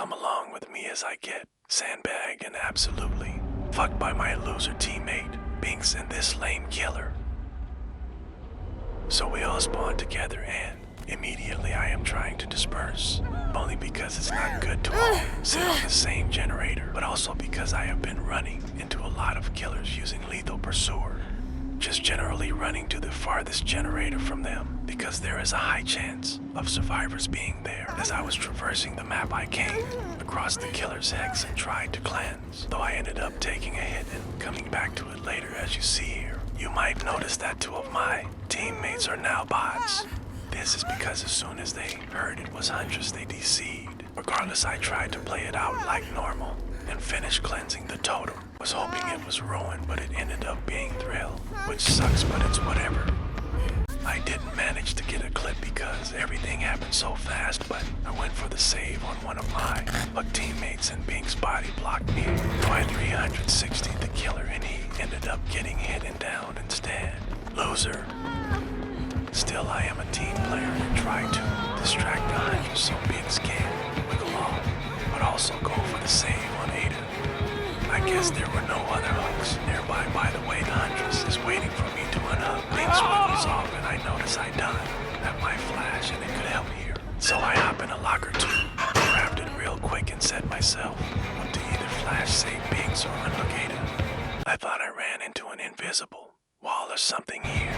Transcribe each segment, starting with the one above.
come along with me as I get sandbagged and absolutely fucked by my loser teammate, Binks, and this lame killer. So we all spawn together and immediately I am trying to disperse, only because it's not good to all sit on the same generator, but also because I have been running into a lot of killers using lethal pursuer. Just generally running to the farthest generator from them, because there is a high chance of survivors being there. As I was traversing the map, I came across the killer's hex and tried to cleanse, though I ended up taking a hit and coming back to it later, as you see here. You might notice that 2 of my teammates are now bots. This is because as soon as they heard it was Huntress, they DC'd. Regardless, I tried to play it out like normal and finished cleansing the totem. Was hoping it was ruined, but it ended up being Thrill, which sucks, but it's whatever. I didn't manage to get a clip because everything happened so fast, but I went for the save on one of my teammates and Bink's body blocked me. I 360 the killer and he ended up getting hit and down instead. Loser. Still, I am a team player and try to distract the Huntress so Binks can wiggle off, but also go for the save on Ada. I guess there were no other hooks nearby. By the way, the Huntress is waiting for me to unhook. Binks wiggles off and I notice I done at my flash and it could help here. So I hop in a locker too, grabbed it real quick and set myself up to either flash save Binks or unhook Ada. I thought I ran into an invisible wall or something here.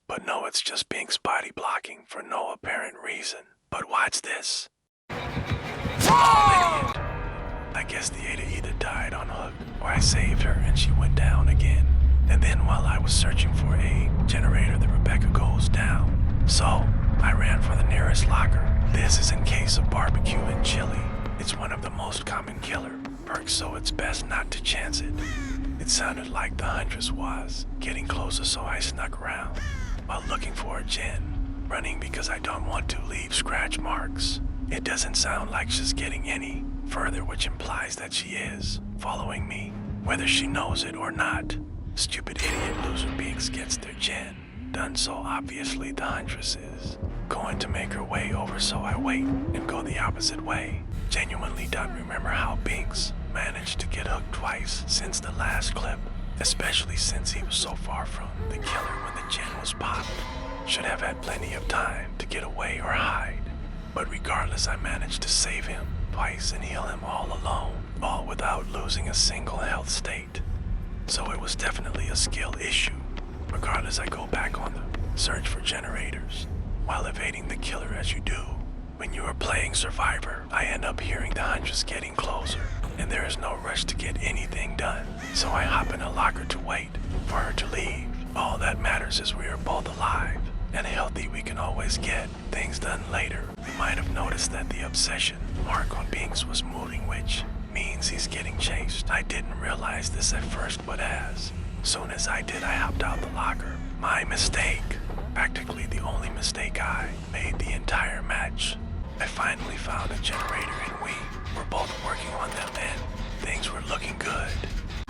But no, it's just Binks body blocking for no apparent reason. But watch this. Oh, idiot. I guess the Ada either died on hook or I saved her and she went down again. And then while I was searching for a generator, the Rebecca goes down. So I ran for the nearest locker. This is in case of barbecue and chili. It's one of the most common killer perks, so it's best not to chance it. It sounded like the Huntress was getting closer, so I snuck around while looking for a gen, running because I don't want to leave scratch marks. It doesn't sound like she's getting any further, which implies that she is following me, whether she knows it or not. Stupid idiot loser Binks gets their gen done, so obviously the Huntress is going to make her way over, so I wait and go the opposite way. Genuinely don't remember how Binks managed to get hooked twice since the last clip, especially since he was so far from the killer when the gen was popped. Should have had plenty of time to get away or hide. But regardless, I managed to save him twice and heal him all alone, all without losing a single health state. So it was definitely a skill issue. Regardless, I go back on the search for generators, while evading the killer as you do. When you are playing Survivor, I end up hearing the Huntress getting closer, and there is no rush to get anything done. So I hop in a locker to wait for her to leave. All that matters is we are both alive and healthy. We can always get things done later. You might have noticed that the obsession mark on Binks was moving, which means he's getting chased. I didn't realize this at first, but as soon as I did, I hopped out the locker. My mistake. Practically the only mistake I made the entire match. I finally found a generator and we were both working on them and things were looking good.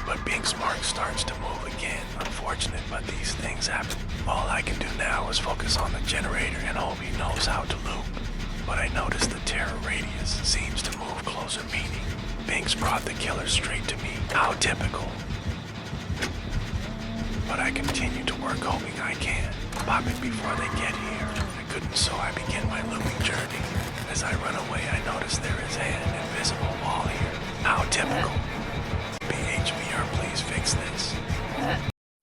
But Binks' mark starts to move again. Unfortunate, but these things happen. All I can do now is focus on the generator and hope he knows how to loop. But I noticed the terror radius seems to move closer, meaning Binks brought the killer straight to me. How typical. But I continue to work, hoping I can pop it before they get here. I couldn't, so I begin my looping journey. As I run away, I notice there is an invisible wall here. How typical. BHVR, please fix this.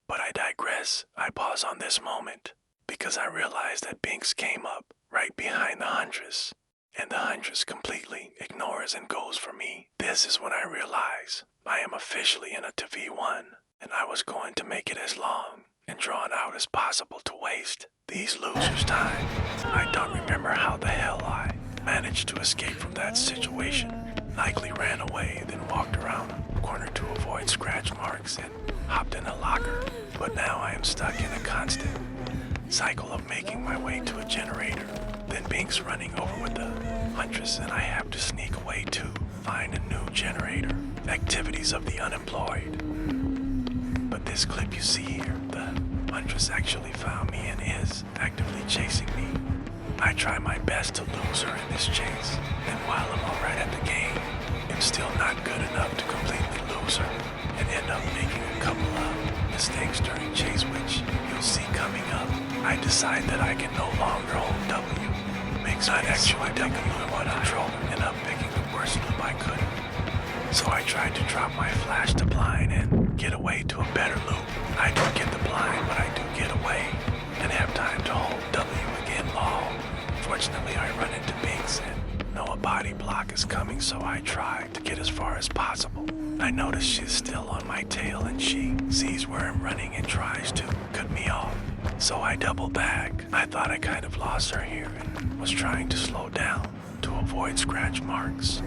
But I digress. I pause on this moment because I realize that Binks came up right behind the Huntress, and the Huntress completely ignores and goes for me. This is when I realize I am officially in a 2v1, and I was going to make it as long and drawn out as possible to waste these losers' time. I don't remember how the hell I managed to escape from that situation. Likely ran away, then walked around a corner to avoid scratch marks and hopped in a locker. But now I am stuck in a constant cycle of making my way to a generator, then Binks running over with the Huntress, and I have to sneak away to find a new generator. Activities of the unemployed. But this clip you see here, the Huntress actually found me and is actively chasing me. I try my best to lose her in this chase, and while I'm drop my flash to blind and get away to a better loop. I don't get the blind, but I do get away and have time to hold W again long. Fortunately, I run into Binks and know a body block is coming, so I try to get as far as possible. I notice she's still on my tail and she sees where I'm running and tries to cut me off. So I double back. I thought I kind of lost her here and was trying to slow down to avoid scratch marks.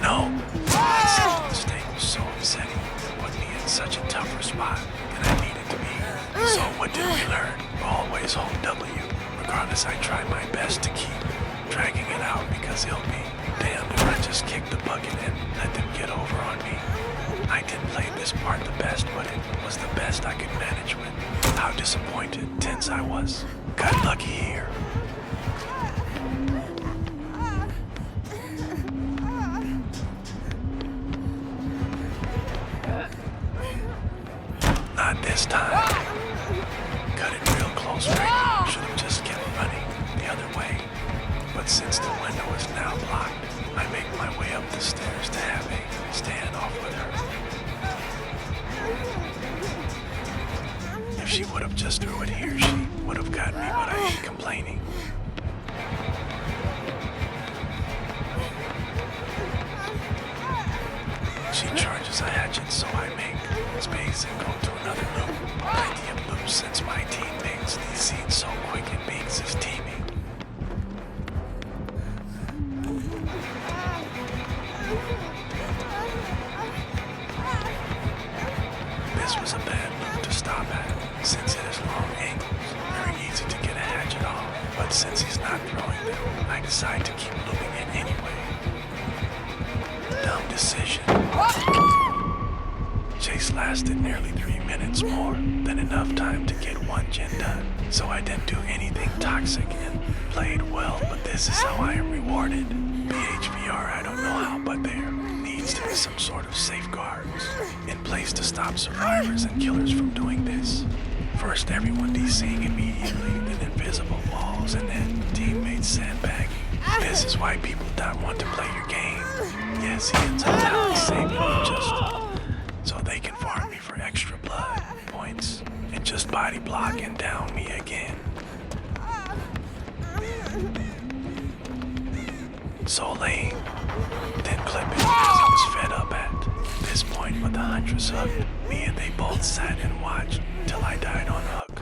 No, that second mistake was so upsetting. It put me in such a tougher spot than I needed to be. So what did we learn? Always hold W. Regardless, I try my best to keep dragging it out because he'll be damned if I just kick the bucket and let them get over on me. I didn't play this part the best, but it was the best I could manage with how disappointed, tense I was. Got lucky here. Not this time. Cut it real close, frankly. Should have just kept running the other way. But since the window is now blocked, I make my way up the stairs to have a standoff with her. If she would have just threw it here, she would have got me, but I ain't complaining. She charges a hatchet, so I make space and go to another loop. Plenty of loops since my teammates these scenes so quick and Binks is teaming. This was a bad loop to stop at, since it is long angles, very easy to get a hatchet off. But since he's not throwing them, I decide to keep looping it anyway. Dumb decision. Chase lasted nearly 3 minutes, more than enough time to get one gen done. So I didn't do anything toxic and played well, but this is how I am rewarded. BHVR, I don't know how, but there needs to be some sort of safeguards in place to stop survivors and killers from doing this. First, everyone DCing immediately, then invisible walls, and then teammates sandbagging. This is why people don't want to play your game. Yes, he ends up now saving me just so they can farm me for extra blood points and just body block and down me again. So lame. Didn't clip it because I was fed up at this point, but the Huntress hooked me and they both sat and watched till I died on hook.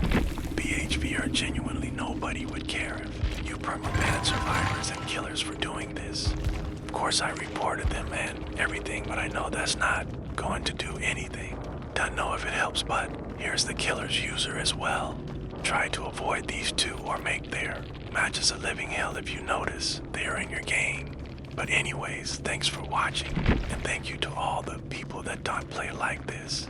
BHVR, genuinely nobody would care if you perma-banned survivors and killers for doing this. Of course I reported them and everything, but I know that's not going to do anything. Don't know if it helps, but here's the killer's user as well. Try to avoid these two or make their matches a living hell if you notice they are in your game. But anyways, thanks for watching, and thank you to all the people that don't play like this.